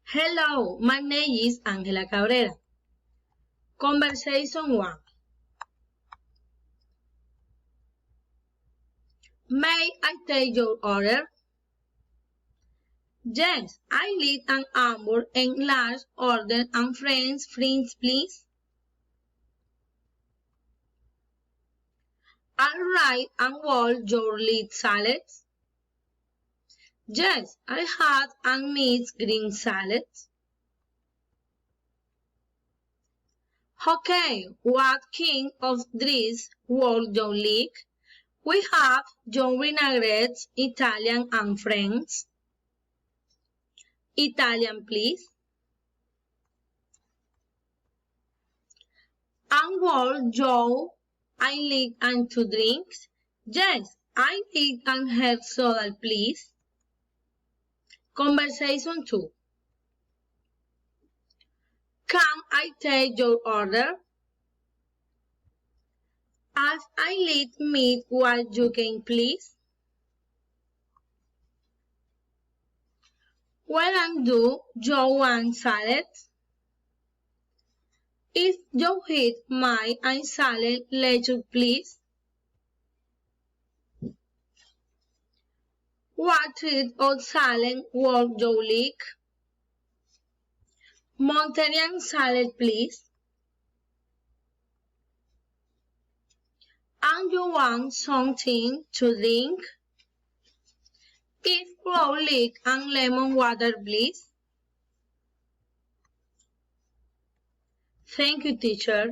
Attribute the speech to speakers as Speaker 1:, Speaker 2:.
Speaker 1: Hello, my name is Angela Cabrera. Conversation 1. May I take your order? Yes, I need an hamburger and large order and French fries, please. Alright, and all your lead salads? Yes, I had and need green salads. Okay, what kind of drinks would you like? We have your vinaigrettes, Italian and French. Italian, please. And what Joe, I like and two drinks? Yes, I need an herb soda, please. Conversation 2. Can I take your order? As I need meat, what you can please? Well, do you want salad? If you hit my and salad, lettuce please. What treat or salad would you like? Monterian salad please. And you want something to drink? If garlic and lemon water please. Thank you, teacher.